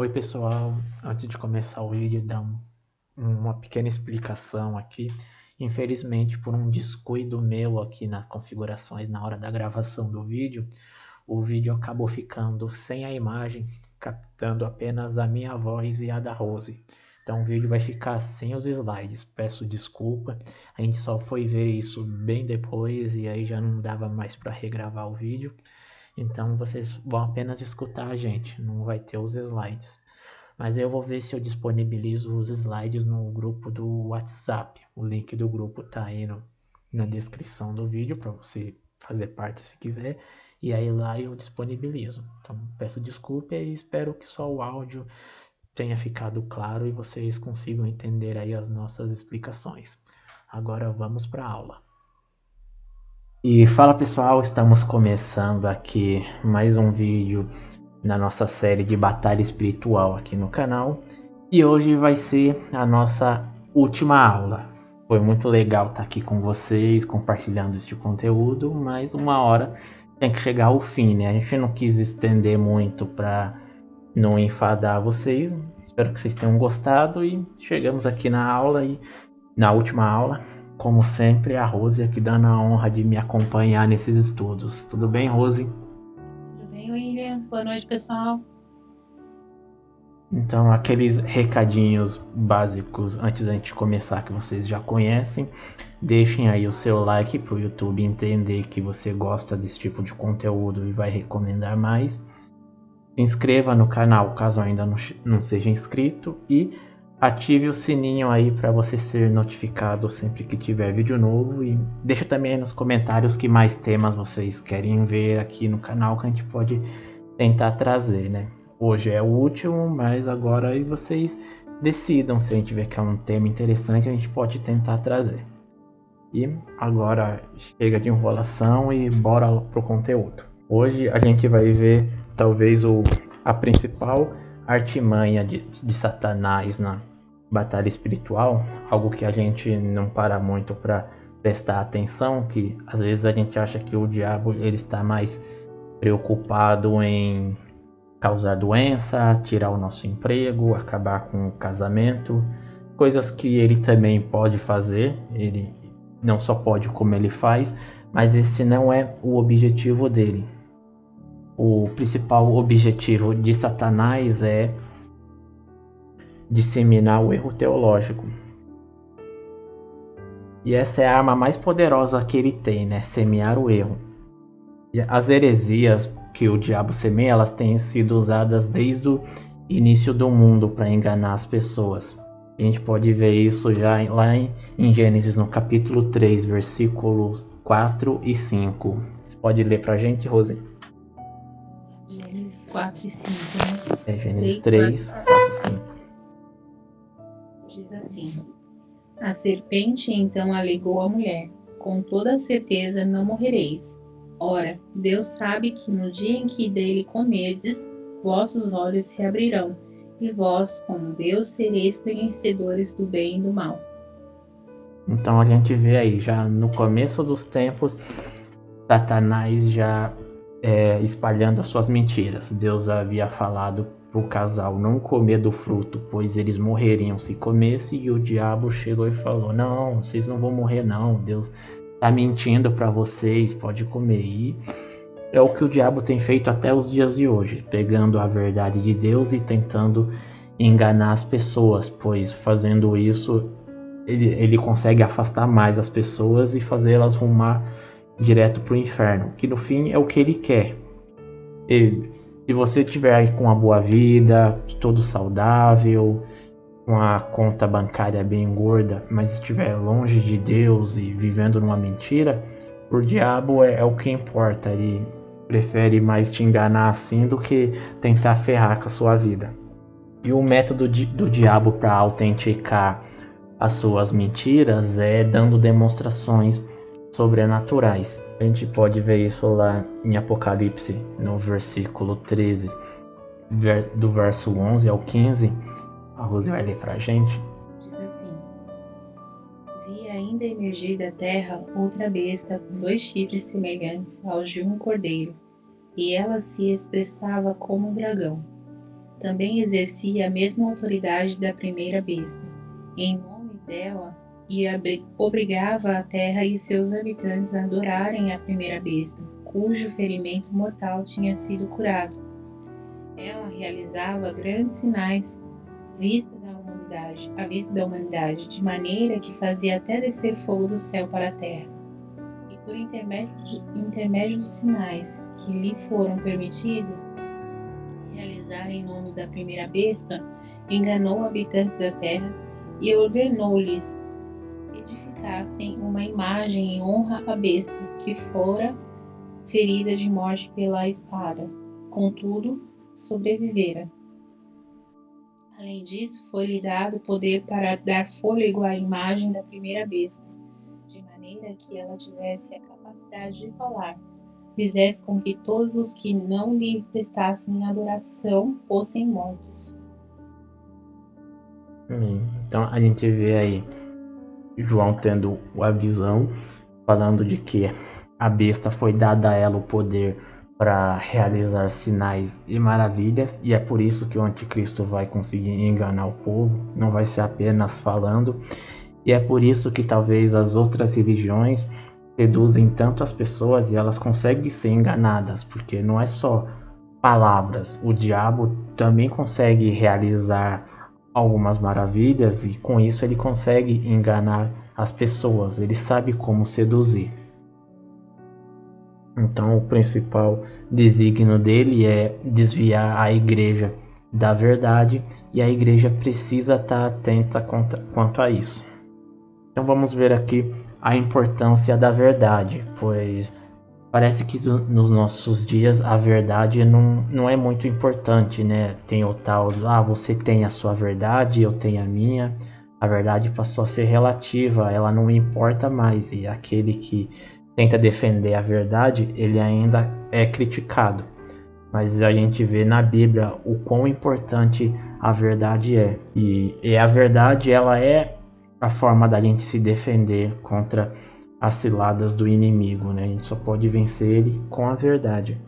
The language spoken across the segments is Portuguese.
Oi pessoal, antes de começar o vídeo, dar uma pequena explicação aqui. Infelizmente, por um descuido meu aqui nas configurações na hora da gravação do vídeo, o vídeo acabou ficando sem a imagem, captando apenas a minha voz e a da Rose. Então o vídeo vai ficar sem os slides. Peço desculpa, a gente só foi ver isso bem depois e aí já não dava mais para regravar o vídeo. Então vocês vão apenas escutar a gente, não vai ter os slides. Mas eu vou ver se eu disponibilizo os slides no grupo do WhatsApp. O link do grupo tá aí na descrição do vídeo para você fazer parte se quiser. E aí lá eu disponibilizo. Então peço desculpa e espero que só o áudio tenha ficado claro e vocês consigam entender aí as nossas explicações. Agora vamos para a aula. E fala pessoal, estamos começando aqui mais um vídeo na nossa série de batalha espiritual aqui no canal. E hoje vai ser a nossa última aula. Foi muito legal estar aqui com vocês, compartilhando este conteúdo, mas uma hora tem que chegar ao fim, né? A gente não quis estender muito para não enfadar vocês. Espero que vocês tenham gostado e chegamos aqui na aula e na última aula. Como sempre, a Rose aqui dando a honra de me acompanhar nesses estudos. Tudo bem, Rose? Tudo bem, William? Boa noite, pessoal. Então, aqueles recadinhos básicos antes da gente começar que vocês já conhecem. Deixem aí o seu like para o YouTube entender que você gosta desse tipo de conteúdo e vai recomendar mais. Se inscreva no canal caso ainda não seja inscrito e ative o sininho aí para você ser notificado sempre que tiver vídeo novo. E deixa também aí nos comentários que mais temas vocês querem ver aqui no canal que a gente pode tentar trazer, né? Hoje é o último, mas agora aí vocês decidam. Se a gente ver que é um tema interessante, a gente pode tentar trazer. E agora chega de enrolação e bora pro conteúdo. Hoje a gente vai ver talvez a principal artimanha de Satanás na batalha espiritual, algo que a gente não para muito para prestar atenção, que às vezes a gente acha que o diabo ele está mais preocupado em causar doença, tirar o nosso emprego, acabar com o casamento, coisas que ele também pode fazer, ele não só pode como ele faz, mas esse não é o objetivo dele. O principal objetivo de Satanás é disseminar o erro teológico. E essa é a arma mais poderosa que ele tem, né? Semear o erro. E as heresias que o diabo semeia, elas têm sido usadas desde o início do mundo para enganar as pessoas. A gente pode ver isso já lá em Gênesis, no capítulo 3, versículos 4 e 5. Você pode ler para a gente, Rose? Gênesis 4 e 5, né? É Gênesis 3, 4 e 5. Diz assim: A serpente então alegou à mulher: Com toda certeza não morrereis. Ora, Deus sabe que no dia em que dele comerdes, vossos olhos se abrirão, e vós, como Deus, sereis conhecedores do bem e do mal. Então a gente vê aí, já no começo dos tempos, Satanás já espalhando as suas mentiras. Deus havia falado para o casal não comer do fruto, pois eles morreriam se comesse, e o diabo chegou e falou: Não, vocês não vão morrer, não. Deus está mentindo para vocês, pode comer. E é o que o diabo tem feito até os dias de hoje, pegando a verdade de Deus e tentando enganar as pessoas, pois fazendo isso ele consegue afastar mais as pessoas e fazê-las rumar direto para o inferno, que no fim é o que ele quer. Se você tiver com uma boa vida, todo saudável, com a conta bancária bem gorda, mas estiver longe de Deus e vivendo numa mentira, o diabo é o que importa. Ele prefere mais te enganar assim do que tentar ferrar com a sua vida. E o método do diabo para autenticar as suas mentiras é dando demonstrações sobrenaturais. A gente pode ver isso lá em Apocalipse, no versículo 13, do verso 11 ao 15. A Rose vai ler pra gente. Diz assim: Vi ainda emergir da terra outra besta com 2 chifres semelhantes aos de um cordeiro, e ela se expressava como um dragão. também exercia a mesma autoridade da primeira besta, em nome dela, e obrigava a terra e seus habitantes a adorarem a primeira besta, cujo ferimento mortal tinha sido curado. Ela realizava grandes sinais à vista da humanidade, de maneira que fazia até descer fogo do céu para a terra. E por intermédio dos sinais que lhe foram permitidos realizar em nome da primeira besta, enganou habitantes da terra e ordenou-lhes edificassem uma imagem em honra à besta, que fora ferida de morte pela espada. Contudo, sobrevivera. Além disso, foi-lhe dado poder para dar fôlego à imagem da primeira besta, de maneira que ela tivesse a capacidade de falar, fizesse com que todos os que não lhe prestassem adoração fossem mortos. Então a gente vê aí João tendo a visão, falando de que a besta foi dada a ela o poder para realizar sinais e maravilhas, e é por isso que o anticristo vai conseguir enganar o povo, não vai ser apenas falando, e é por isso que talvez as outras religiões seduzem tanto as pessoas e elas conseguem ser enganadas, porque não é só palavras, o diabo também consegue realizar algumas maravilhas e com isso ele consegue enganar as pessoas, ele sabe como seduzir. Então o principal desígnio dele é desviar a igreja da verdade e a igreja precisa estar atenta quanto a isso. Então vamos ver aqui a importância da verdade, pois parece que nos nossos dias a verdade não é muito importante, né? Tem o tal, você tem a sua verdade, eu tenho a minha. A verdade passou a ser relativa, ela não importa mais. E aquele que tenta defender a verdade, ele ainda é criticado. Mas a gente vê na Bíblia o quão importante a verdade é. E a verdade, ela é a forma da gente se defender contra as ciladas do inimigo, né? A gente só pode vencer ele com a verdade.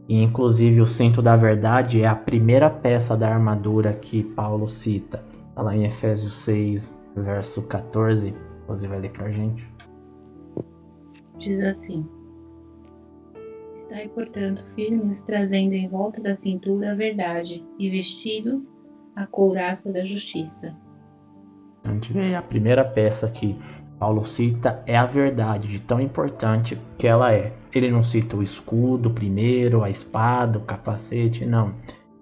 E inclusive o cinto da verdade é a primeira peça da armadura que Paulo cita. Está lá em Efésios 6, verso 14. Você vai ler pra gente? Diz assim: Estai, portanto, firmes, trazendo em volta da cintura a verdade, e vestido a couraça da justiça. A gente vê a primeira peça que Paulo cita é a verdade, de tão importante que ela é. Ele não cita o escudo primeiro, a espada, o capacete, não.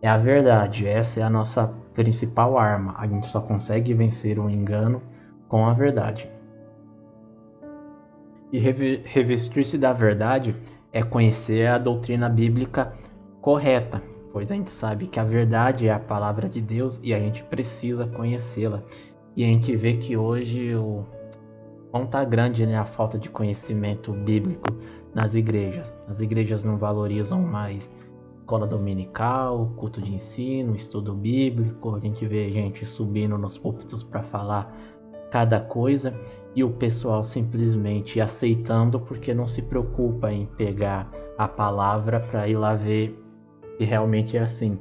É a verdade, essa é a nossa principal arma. A gente só consegue vencer o engano com a verdade. E revestir-se da verdade é conhecer a doutrina bíblica correta, pois a gente sabe que a verdade é a palavra de Deus e a gente precisa conhecê-la. E a gente vê que hoje o quão tá grande, né, a falta de conhecimento bíblico nas igrejas. As igrejas não valorizam mais escola dominical, culto de ensino, estudo bíblico. A gente vê gente subindo nos púlpitos para falar cada coisa e o pessoal simplesmente aceitando porque não se preocupa em pegar a palavra para ir lá ver se realmente é assim.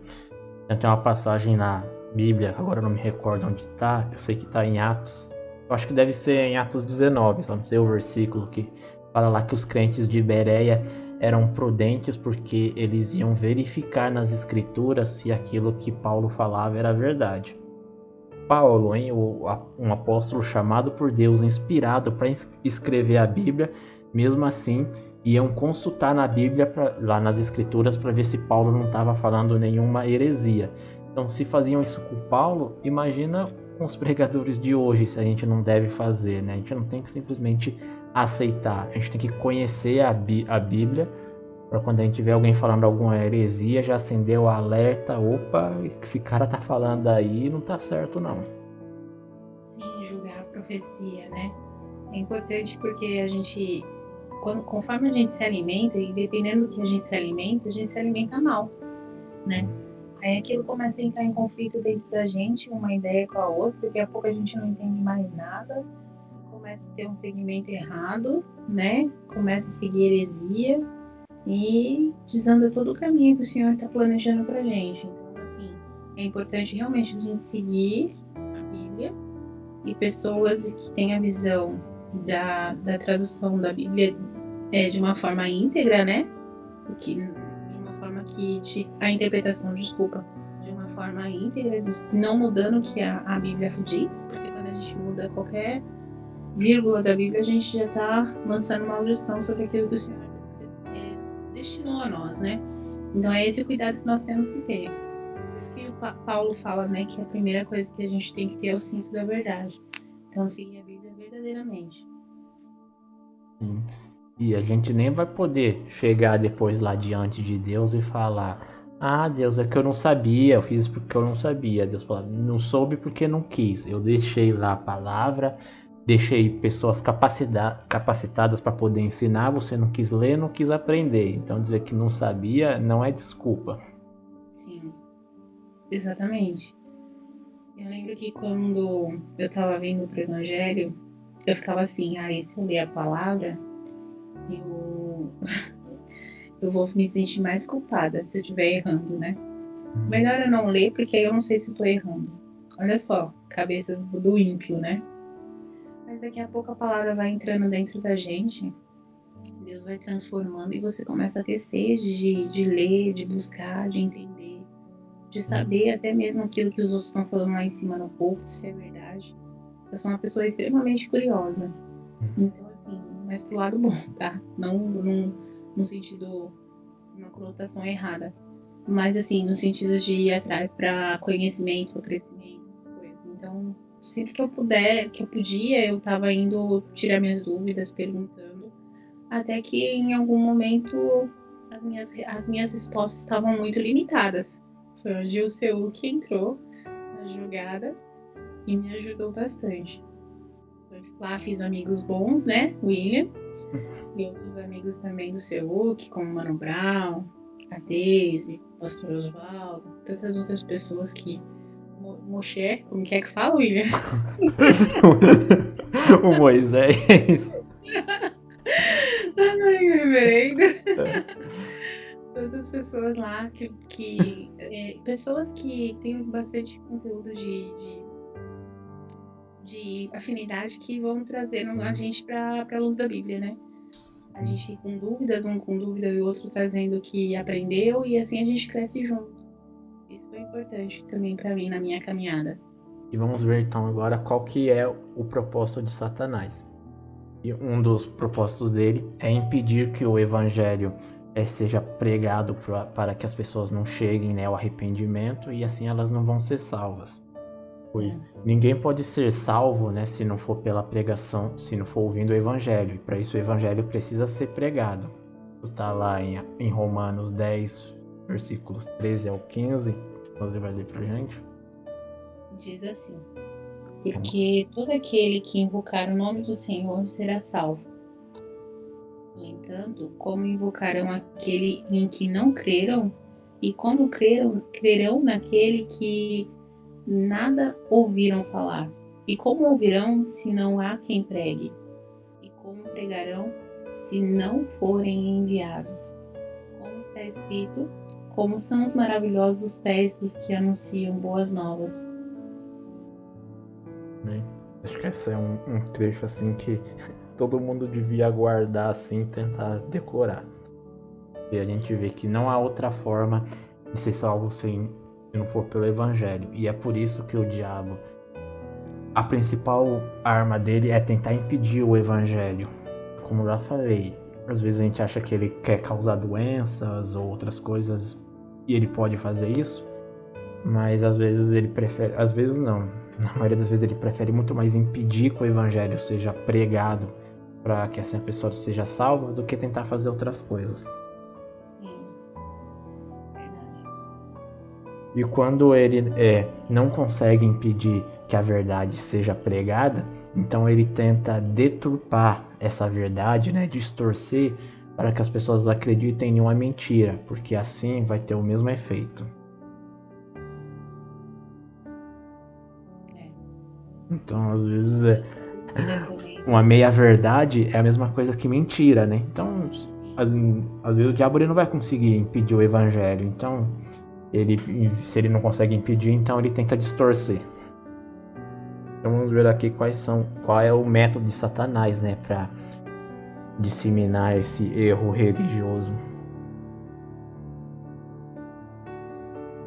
Tem uma passagem na Bíblia, agora eu não me recordo onde está, eu sei que está em Atos, eu acho que deve ser em Atos 19, só não sei o versículo, que fala lá que os crentes de Bereia eram prudentes porque eles iam verificar nas escrituras se aquilo que Paulo falava era verdade. Paulo, um apóstolo chamado por Deus, inspirado para escrever a Bíblia, mesmo assim iam consultar na Bíblia, lá nas escrituras, para ver se Paulo não estava falando nenhuma heresia. Então, se faziam isso com Paulo, imagina com os pregadores de hoje, se a gente não deve fazer, né? A gente não tem que simplesmente aceitar, a gente tem que conhecer a Bíblia, para quando a gente vê alguém falando alguma heresia, já acendeu o alerta, opa, esse cara tá falando aí, não tá certo não. Sim, julgar a profecia, né? É importante porque a gente, conforme a gente se alimenta, e dependendo do que a gente se alimenta mal, né? Aí aquilo começa a entrar em conflito dentro da gente, uma ideia com a outra, daqui a pouco a gente não entende mais nada, começa a ter um segmento errado, né? Começa a seguir heresia e desanda todo o caminho que o Senhor está planejando pra gente. Então, É importante realmente a gente seguir a Bíblia, e pessoas que têm a visão da tradução da Bíblia de uma forma íntegra, né? Porque, de uma forma a interpretação, desculpa, de uma forma íntegra, não mudando o que a Bíblia diz, porque quando a gente muda qualquer vírgula da Bíblia, a gente já está lançando maldição sobre aquilo que o Senhor destinou a nós, né? Então é esse cuidado que nós temos que ter. Por isso que o Paulo fala, né, que a primeira coisa que a gente tem que ter é o cinto da verdade. Então seguir a Bíblia verdadeiramente. Sim. E a gente nem vai poder chegar depois lá diante de Deus e falar: ah, Deus, é que eu não sabia, eu fiz porque eu não sabia. Deus fala: não soube porque não quis. Eu deixei lá a palavra, deixei pessoas capacitadas para poder ensinar. Você não quis ler, não quis aprender. Então dizer que não sabia não é desculpa. Sim, exatamente. Eu lembro que quando eu estava vindo para o Evangelho, eu ficava assim: ah, e se eu ler a palavra, eu vou me sentir mais culpada se eu estiver errando, né? Melhor eu não ler, porque aí eu não sei se estou errando. Olha só, cabeça do ímpio, né? Mas daqui a pouco a palavra vai entrando dentro da gente, Deus vai transformando e você começa a ter sede de ler, de buscar, de entender, de saber até mesmo aquilo que os outros estão falando lá em cima no púlpito, se é verdade. Eu sou uma pessoa extremamente curiosa. Então, assim, mas pro lado bom, tá? Não no sentido, uma conotação errada. Mas, assim, no sentido de ir atrás para conhecimento, crescimento, essas coisas. Então, sempre que eu podia, eu tava indo tirar minhas dúvidas, perguntando. Até que, em algum momento, as minhas respostas estavam muito limitadas. Foi onde o seu que entrou na jogada e me ajudou bastante. Lá fiz amigos bons, né? William. E outros amigos também do Seuc, como Mano Brown, a Daisy, o Pastor Oswaldo, tantas outras pessoas que. Moshe, como que é que fala, William? O Moisés. Ai, reverendo. Tantas pessoas lá pessoas que têm bastante conteúdo de afinidade que vão trazendo a gente para a luz da Bíblia, né? A gente com dúvidas, um com dúvida e o outro trazendo o que aprendeu, e assim a gente cresce junto. Isso foi importante também para mim na minha caminhada. E vamos ver então agora qual que é o propósito de Satanás. E um dos propósitos dele é impedir que o evangelho seja pregado para que as pessoas não cheguem, né, ao arrependimento, e assim elas não vão ser salvas. Pois ninguém pode ser salvo, né, se não for pela pregação, se não for ouvindo o evangelho. E para isso o evangelho precisa ser pregado. Está lá em Romanos 10, versículos 13 ao 15. Você vai ler para a gente? Diz assim: porque todo aquele que invocar o nome do Senhor será salvo. No entanto, como invocarão aquele em que não creram? E como crerão naquele que nada ouviram falar? E como ouvirão se não há quem pregue? E como pregarão se não forem enviados? Como está escrito: como são os maravilhosos os pés dos que anunciam boas novas. Acho que esse é um trecho assim que todo mundo devia guardar assim e tentar decorar. E a gente vê que não há outra forma de ser salvo se não for pelo evangelho. E é por isso que o diabo, a principal arma dele é tentar impedir o evangelho. Como eu já falei, às vezes a gente acha que ele quer causar doenças ou outras coisas e ele pode fazer isso, mas às vezes ele prefere, às vezes não, na maioria das vezes ele prefere muito mais impedir que o evangelho seja pregado para que assim a pessoa seja salva do que tentar fazer outras coisas. Sim, verdade. E quando ele não consegue impedir que a verdade seja pregada, então ele tenta deturpar essa verdade, né, distorcer para que as pessoas acreditem em uma mentira, porque assim vai ter o mesmo efeito. Então, às vezes, uma meia-verdade é a mesma coisa que mentira, né? Então, às vezes o diabo ele não vai conseguir impedir o evangelho. Então, se ele não consegue impedir, então ele tenta distorcer. Então vamos ver aqui qual é o método de Satanás, né, para disseminar esse erro religioso.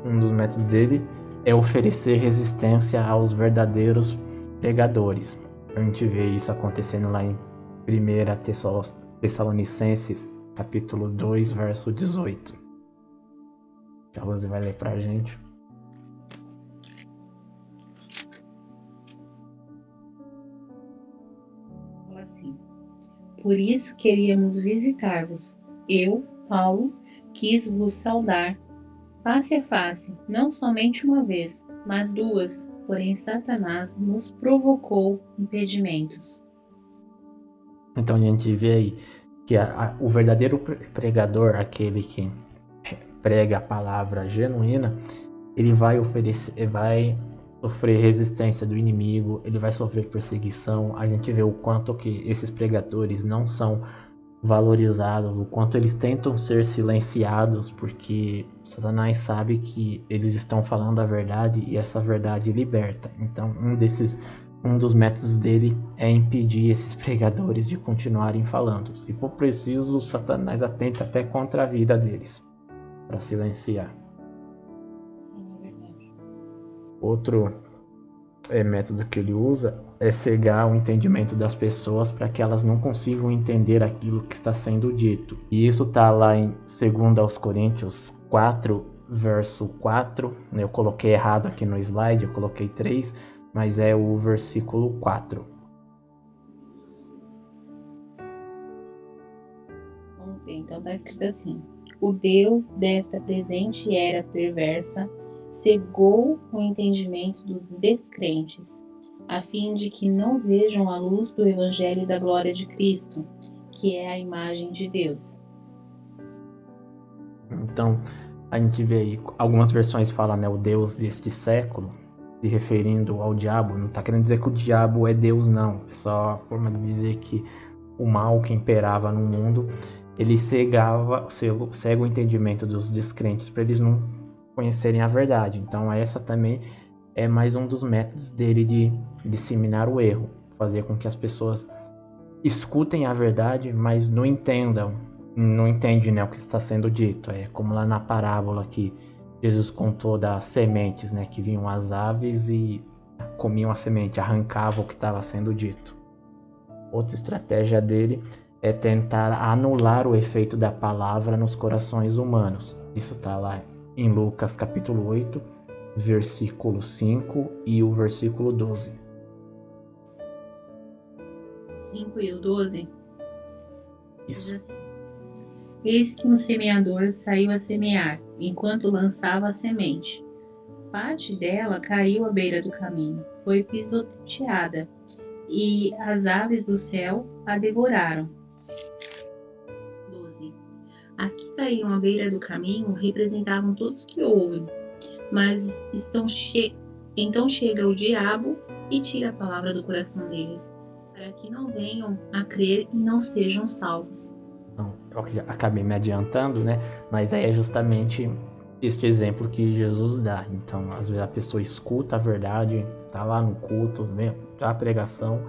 Um dos métodos dele é oferecer resistência aos verdadeiros pregadores. A gente vê isso acontecendo lá em 1 Tessalonicenses, capítulo 2, verso 18. Que a Rose vai ler pra gente. Fala assim: por isso queríamos visitar-vos. Eu, Paulo, quis vos saudar face a face, não somente uma vez, mas duas, porém Satanás nos provocou impedimentos. Então a gente vê aí que o verdadeiro pregador, aquele que prega a palavra genuína, ele vai sofrer resistência do inimigo, ele vai sofrer perseguição. A gente vê o quanto que esses pregadores não são valorizados, o quanto eles tentam ser silenciados, porque Satanás sabe que eles estão falando a verdade e essa verdade liberta. Então um dos métodos dele é impedir esses pregadores de continuarem falando. Se for preciso, Satanás atenta até contra a vida deles para silenciar. Outro método que ele usa é cegar o entendimento das pessoas para que elas não consigam entender aquilo que está sendo dito. E isso está lá em 2 Coríntios 4, verso 4. Eu coloquei errado aqui no slide, eu coloquei 3, mas é o versículo 4. Vamos ver, então está escrito assim: o Deus desta presente era perversa cegou o entendimento dos descrentes, a fim de que não vejam a luz do Evangelho da glória de Cristo, que é a imagem de Deus. Então, a gente vê aí, algumas versões falam, né, o Deus deste século, se referindo ao diabo. Não está querendo dizer que o diabo é Deus, não. É só a forma de dizer que o mal que imperava no mundo, ele cega o entendimento dos descrentes para eles não conhecerem a verdade. Então essa também é mais um dos métodos dele de disseminar o erro, fazer com que as pessoas escutem a verdade, mas não entendem, né, o que está sendo dito. É como lá na parábola que Jesus contou das sementes, né, que vinham as aves e comiam a semente, arrancavam o que estava sendo dito. Outra estratégia dele é tentar anular o efeito da palavra nos corações humanos. Isso está lá em Lucas capítulo 8, versículo 5 e o versículo 12. 5 e o 12? Isso. Diz assim: eis que um semeador saiu a semear, enquanto lançava a semente. Parte dela caiu à beira do caminho, foi pisoteada, e as aves do céu a devoraram. 12. As que caíram à beira do caminho representavam todos que ouvem, mas então chega o diabo e tira a palavra do coração deles, para que não venham a crer e não sejam salvos. Então, eu acabei me adiantando, né? Mas aí é justamente este exemplo que Jesus dá. Então, às vezes a pessoa escuta a verdade, tá lá no culto, vem a pregação,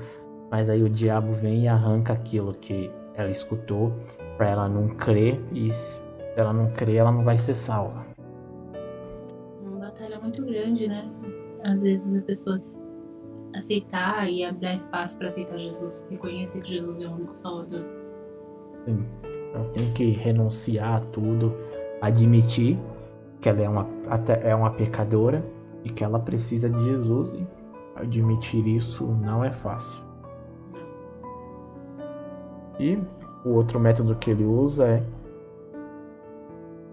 mas aí o diabo vem e arranca aquilo que ela escutou para ela não crer, e se ela não crer, ela não vai ser salva. Uma batalha muito grande, né? Às vezes a pessoa aceitar e dar espaço para aceitar Jesus, reconhecer que Jesus é o único Salvador. Sim, ela tem que renunciar a tudo, admitir que ela é uma pecadora e que ela precisa de Jesus, e admitir isso não é fácil. E o outro método que ele usa é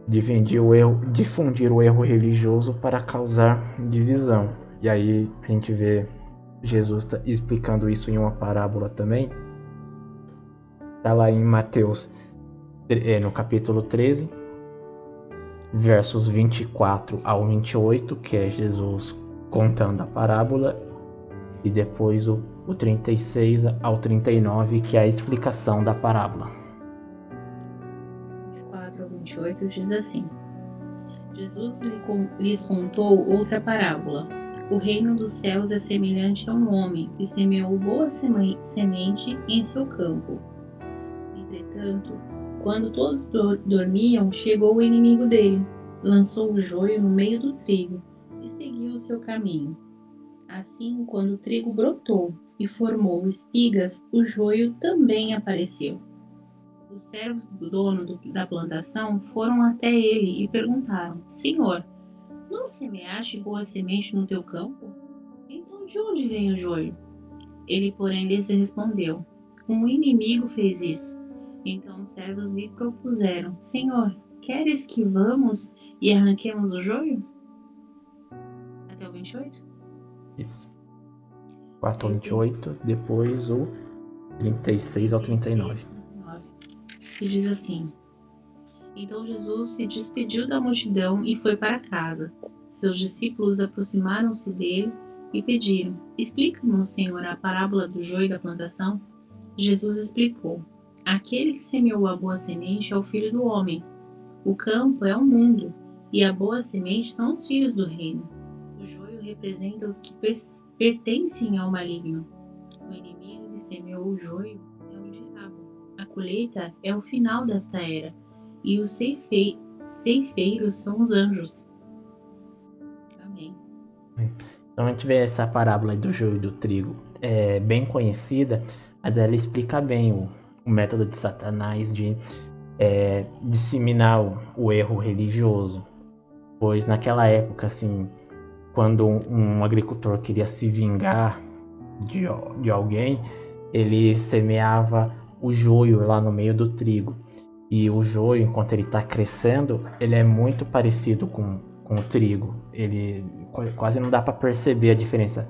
difundir o erro religioso para causar divisão. E aí a gente vê Jesus explicando isso em uma parábola também. Está lá em Mateus, no capítulo 13, versos 24 ao 28, que é Jesus contando a parábola, e depois o 36 ao 39, que é a explicação da parábola. 24 ao 28 diz assim: Jesus lhes contou outra parábola. O reino dos céus é semelhante a um homem que semeou boa semente em seu campo. Entretanto, quando todos dormiam, chegou o inimigo dele, lançou o joio no meio do trigo e seguiu o seu caminho. Assim, quando o trigo brotou e formou espigas, o joio também apareceu. Os servos do dono da plantação foram até ele e perguntaram: Senhor, não semeaste boa semente no teu campo? Então de onde vem o joio? Ele, porém, lhes respondeu: Um inimigo fez isso. Então os servos lhe propuseram: Senhor, queres que vamos e arranquemos o joio? Até o 28? Isso. 4 ao 28, depois o 36 ao 39. E diz assim: Então Jesus se despediu da multidão e foi para casa. Seus discípulos aproximaram-se dele e pediram: Explica-nos, Senhor, a parábola do joio e da plantação. Jesus explicou: Aquele que semeou a boa semente é o Filho do Homem. O campo é o mundo, e a boa semente são os filhos do reino. O joio representa os que pertencem ao maligno. O inimigo que semeou o joio é o diabo. A colheita é o final desta era, e os ceifeiros são os anjos. Amém. Então a gente vê essa parábola do joio e do trigo. É bem conhecida, mas ela explica bem o método de Satanás de disseminar o erro religioso. Pois naquela época, assim, quando um agricultor queria se vingar de alguém, ele semeava o joio lá no meio do trigo. E o joio, enquanto ele está crescendo, ele é muito parecido com o trigo. Ele quase não dá para perceber a diferença.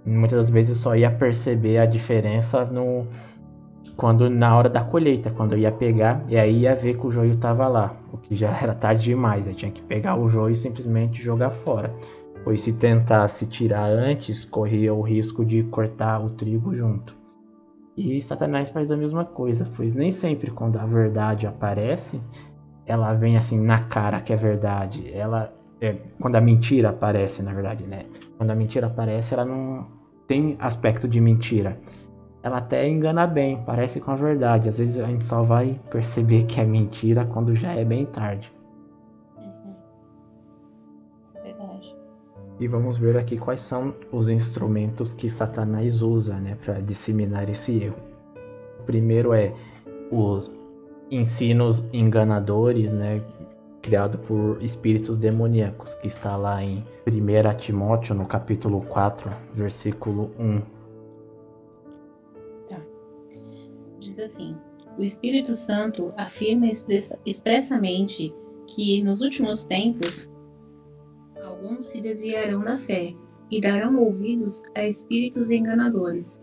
Muitas das vezes só ia perceber a diferença na hora da colheita, quando eu ia pegar, e aí ia ver que o joio estava lá, o que já era tarde demais. Eu tinha que pegar o joio e simplesmente jogar fora. Pois se tentasse tirar antes, corria o risco de cortar o trigo junto. E Satanás faz a mesma coisa, pois nem sempre quando a verdade aparece, ela vem assim na cara que é verdade. Quando a mentira aparece, na verdade, né? Quando a mentira aparece, ela não tem aspecto de mentira. Ela até engana bem, parece com a verdade. Às vezes a gente só vai perceber que é mentira quando já é bem tarde. Verdade. E vamos ver aqui quais são os instrumentos que Satanás usa, né, para disseminar esse erro. O primeiro é os ensinos enganadores, né, criado por espíritos demoníacos, que está lá em 1 Timóteo, no capítulo 4, versículo 1. Tá. Diz assim: O Espírito Santo afirma expressamente que nos últimos tempos alguns se desviarão da fé e darão ouvidos a espíritos enganadores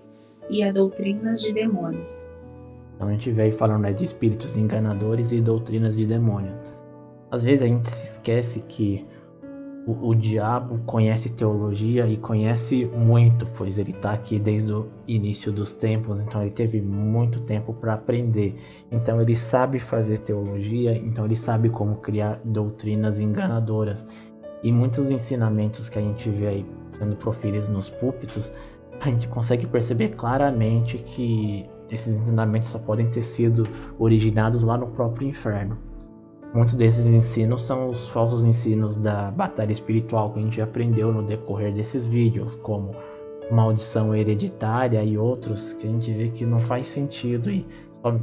e a doutrinas de demônios. Então a gente veio falando, né, de espíritos enganadores e doutrinas de demônio. Às vezes a gente se esquece que o diabo conhece teologia e conhece muito, pois ele está aqui desde o início dos tempos, então ele teve muito tempo para aprender. Então ele sabe fazer teologia, então ele sabe como criar doutrinas enganadoras. E muitos ensinamentos que a gente vê aí sendo proferidos nos púlpitos, a gente consegue perceber claramente que esses ensinamentos só podem ter sido originados lá no próprio inferno. Muitos desses ensinos são os falsos ensinos da batalha espiritual que a gente aprendeu no decorrer desses vídeos, como maldição hereditária e outros que a gente vê que não faz sentido e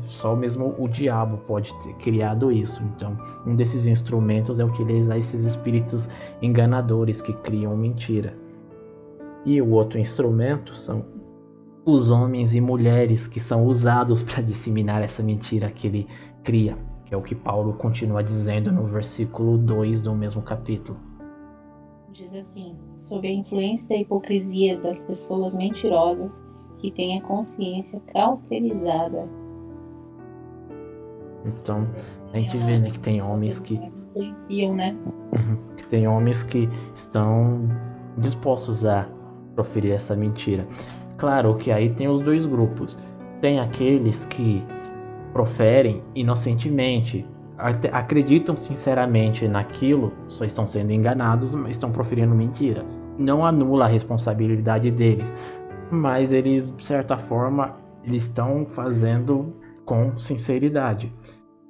só mesmo o diabo pode ter criado isso. Então, um desses instrumentos é utilizar esses espíritos enganadores que criam mentira. E o outro instrumento são os homens e mulheres que são usados para disseminar essa mentira que ele cria, que é o que Paulo continua dizendo no versículo 2 do mesmo capítulo. Diz assim: sob a influência da hipocrisia das pessoas mentirosas que têm a consciência cauterizada. Então, a gente vê, né, que tem homens que influenciam, né? Que tem homens que estão dispostos a proferir essa mentira. Claro que aí tem os dois grupos. Tem aqueles que proferem inocentemente, acreditam sinceramente naquilo, só estão sendo enganados, mas estão proferindo mentiras. Não anula a responsabilidade deles, mas eles, de certa forma, eles estão fazendo com sinceridade.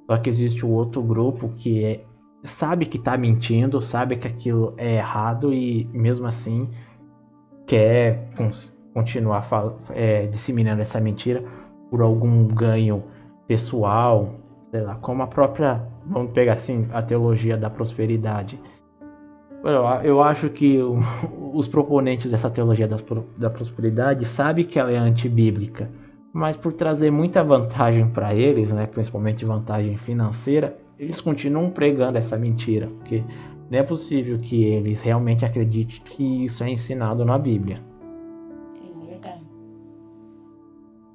Só que existe o outro grupo que sabe que está mentindo, sabe que aquilo é errado e mesmo assim quer continuar disseminando essa mentira por algum ganho pessoal, sei lá, como a própria, vamos pegar assim, a teologia da prosperidade. Eu acho que os proponentes dessa teologia da prosperidade sabem que ela é antibíblica, mas por trazer muita vantagem para eles, né, principalmente vantagem financeira, eles continuam pregando essa mentira, porque não é possível que eles realmente acreditem que isso é ensinado na Bíblia. Sim, é verdade.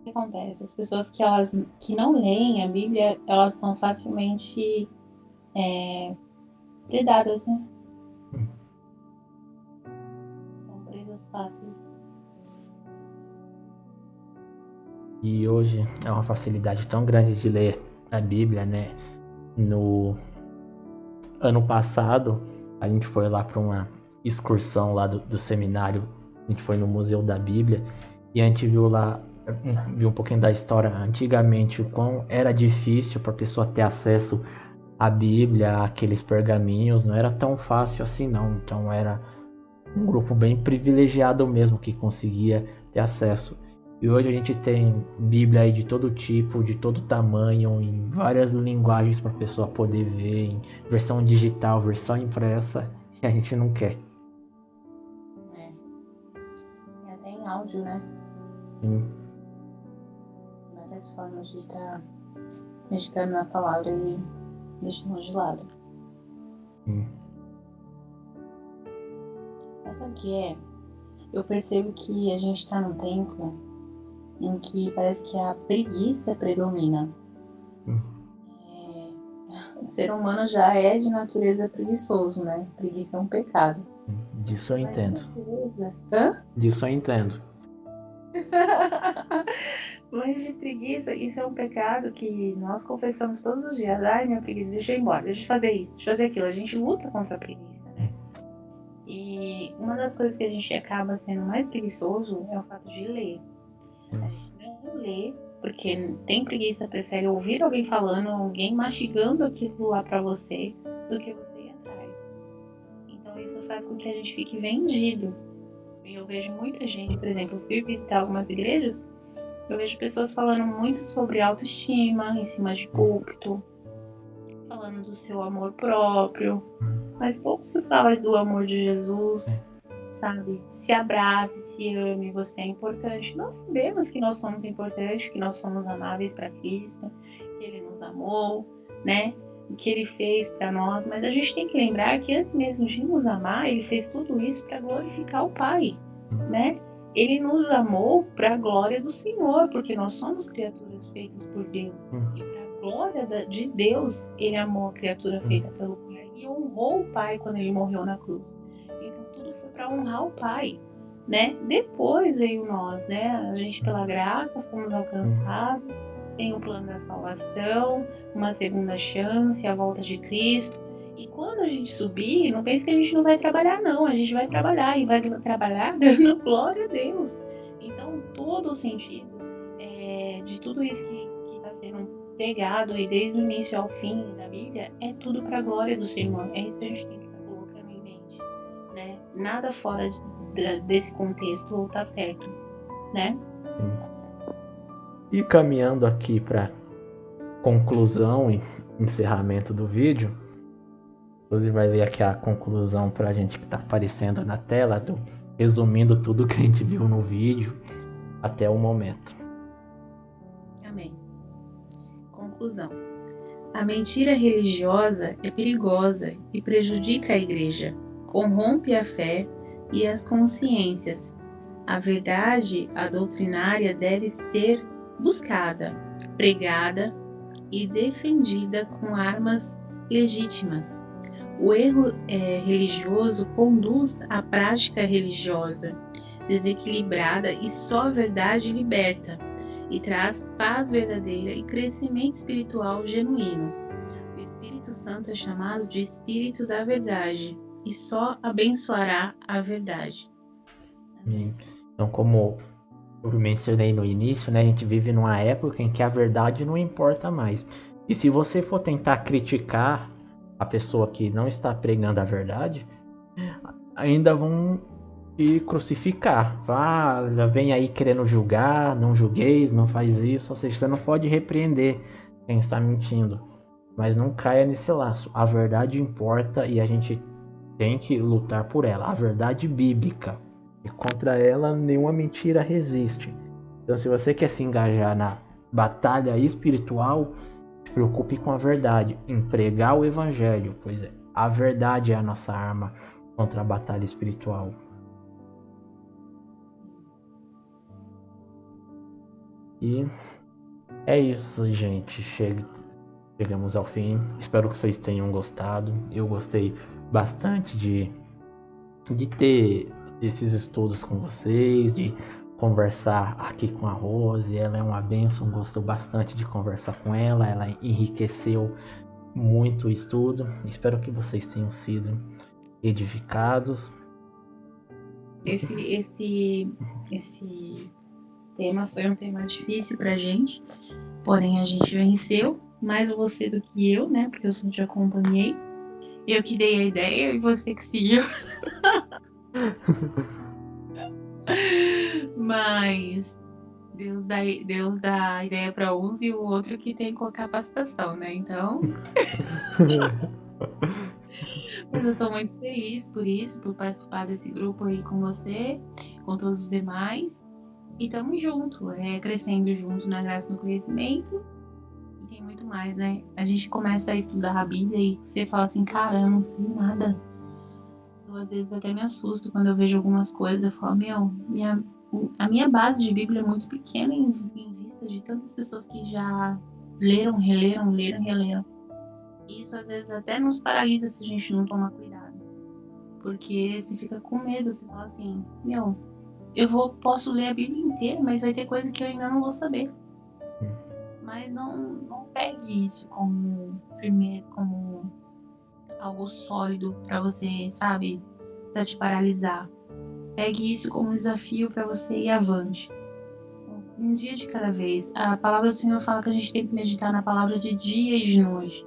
O que acontece? As pessoas que não leem a Bíblia, elas são facilmente predadas, né? São presas fáceis. E hoje é uma facilidade tão grande de ler a Bíblia, né? No ano passado, a gente foi lá para uma excursão lá do seminário, a gente foi no Museu da Bíblia e a gente viu lá, viu um pouquinho da história antigamente, o quão era difícil para a pessoa ter acesso à Bíblia, aqueles pergaminhos, não era tão fácil assim não, então era um grupo bem privilegiado mesmo que conseguia ter acesso. E hoje a gente tem Bíblia aí de todo tipo, de todo tamanho, em várias linguagens para a pessoa poder ver, em versão digital, versão impressa, e a gente não quer. É. E até em áudio, né? Sim. Várias formas de estar meditando na palavra e deixando de lado. Sim. Mas sabe o que é? Eu percebo que a gente está num tempo em que parece que a preguiça predomina. O ser humano já é de natureza preguiçoso, né? Preguiça é um pecado. Disso eu entendo. Hã? Disso eu entendo. Mas de preguiça, isso é um pecado que nós confessamos todos os dias. Ai, minha preguiça, deixa eu ir embora, deixa eu fazer isso, deixa eu fazer aquilo. A gente luta contra a preguiça, né? E uma das coisas que a gente acaba sendo mais preguiçoso é o fato de ler. A gente não lê porque tem preguiça, prefere ouvir alguém falando, alguém mastigando aquilo lá pra você, do que você ir atrás. Então isso faz com que a gente fique vendido. E eu vejo muita gente, por exemplo, eu fui visitar algumas igrejas, eu vejo pessoas falando muito sobre autoestima em cima de púlpito, falando do seu amor próprio, mas pouco se fala do amor de Jesus, sabe? Se abrace, se ame, você é importante. Nós sabemos que nós somos importantes, que nós somos amáveis para Cristo, que Ele nos amou, né? O que Ele fez para nós, mas a gente tem que lembrar que antes mesmo de nos amar, Ele fez tudo isso para glorificar o Pai, né? Ele nos amou para a glória do Senhor, porque nós somos criaturas feitas por Deus. E para a glória de Deus, Ele amou a criatura feita pelo Pai e honrou o Pai quando Ele morreu na cruz. Então tudo foi para honrar o Pai, né? Depois veio nós, né? A gente pela graça fomos alcançados, tem o plano da salvação, uma segunda chance, a volta de Cristo. E quando a gente subir, não pense que a gente não vai trabalhar, não. A gente vai trabalhar e vai trabalhar dando glória a Deus. Então, todo o sentido de tudo isso que está sendo pregado e desde o início ao fim da Bíblia é tudo para a glória do Senhor. É isso que a gente tem que estar colocando em mente, né? Nada fora desse contexto está certo, né? E caminhando aqui para conclusão e encerramento do vídeo, você vai ler aqui a conclusão para a gente que está aparecendo na tela, resumindo tudo que a gente viu no vídeo até o momento. Amém. Conclusão. A mentira religiosa é perigosa e prejudica a igreja, corrompe a fé e as consciências. A verdade, a doutrinária, deve ser buscada, pregada e defendida com armas legítimas. O erro religioso conduz à prática religiosa desequilibrada e só a verdade liberta e traz paz verdadeira e crescimento espiritual genuíno. O Espírito Santo é chamado de Espírito da Verdade e só abençoará a verdade. Então, como eu mencionei no início, né, a gente vive numa época em que a verdade não importa mais. E se você for tentar criticar a pessoa que não está pregando a verdade, ainda vão te crucificar. Ah, vem aí querendo julgar, não julgueis, não faz isso. Ou seja, você não pode repreender quem está mentindo. Mas não caia nesse laço. A verdade importa e a gente tem que lutar por ela. A verdade bíblica. E contra ela, nenhuma mentira resiste. Então, se você quer se engajar na batalha espiritual, se preocupe com a verdade. Em pregar o evangelho. Pois é, a verdade é a nossa arma contra a batalha espiritual. E é isso, gente. Chegamos ao fim. Espero que vocês tenham gostado. Eu gostei bastante de ter esses estudos com vocês, de conversar aqui com a Rose. Ela é uma bênção, gostou bastante de conversar com ela. Ela enriqueceu muito o estudo. Espero que vocês tenham sido edificados. Esse tema foi um tema difícil pra gente, porém a gente venceu, mais você do que eu, né? Porque eu só te acompanhei. Eu que dei a ideia e você que seguiu. Mas Deus dá a ideia para uns e o outro que tem com a capacitação, né? Então. Mas eu tô muito feliz por isso, por participar desse grupo aí com você, com todos os demais. E tamo junto, crescendo junto na graça e no conhecimento. E tem muito mais, né? A gente começa a estudar a Bíblia e você fala assim, cara, eu não sei nada. Eu às vezes até me assusto quando eu vejo algumas coisas. Eu falo, a minha base de Bíblia é muito pequena em vista de tantas pessoas que já leram, releram, leram, releram. E isso às vezes até nos paralisa se a gente não tomar cuidado. Porque você fica com medo, você fala assim, posso ler a Bíblia inteira, mas vai ter coisa que eu ainda não vou saber. Mas não pegue isso como firmeza, como algo sólido para você, sabe? Para te paralisar. Pegue isso como um desafio para você ir avante. Um dia de cada vez. A palavra do Senhor fala que a gente tem que meditar na palavra de dia e de noite.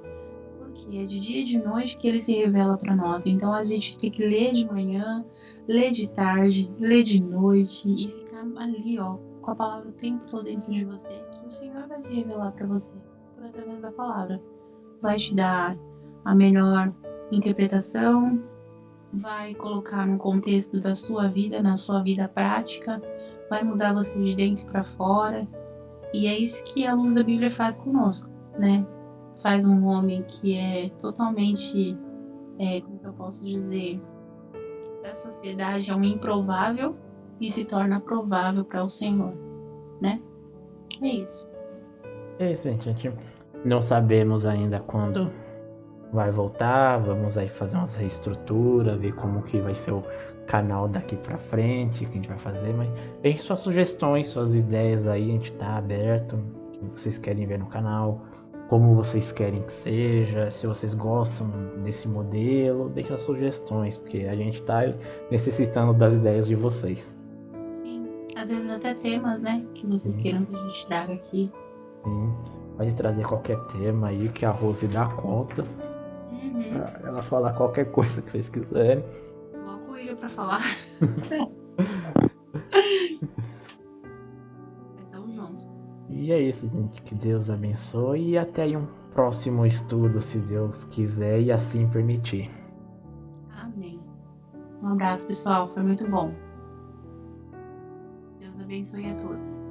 Porque é de dia e de noite que ele se revela para nós. Então a gente tem que ler de manhã, ler de tarde, ler de noite e ficar ali, ó, com a palavra o tempo todo dentro de você, que o Senhor vai se revelar para você por através da palavra. Vai te dar a melhor interpretação, vai colocar no contexto da sua vida, na sua vida prática, vai mudar você de dentro para fora. E é isso que a luz da Bíblia faz conosco, né? Faz um homem que é totalmente, como que eu posso dizer, para a sociedade é um improvável e se torna provável para o Senhor, né? É isso. É isso, gente. A gente não sabemos ainda quando vai voltar. Vamos aí fazer umas reestruturas, ver como que vai ser o canal daqui pra frente, o que a gente vai fazer. Mas deixe suas sugestões, suas ideias aí. A gente tá aberto. O que vocês querem ver no canal, como vocês querem que seja, se vocês gostam desse modelo, deixe as sugestões, porque a gente tá necessitando das ideias de vocês. Sim, às vezes até temas, né, que vocês queiram que a gente traga aqui. Sim, pode trazer qualquer tema aí que a Rose dá conta. Uhum. Ela fala qualquer coisa que vocês quiserem. Coloco o William pra falar. Tamo junto. E é isso, gente. Que Deus abençoe e até aí um próximo estudo, se Deus quiser e assim permitir. Amém. Um abraço, pessoal. Foi muito bom. Deus abençoe a todos.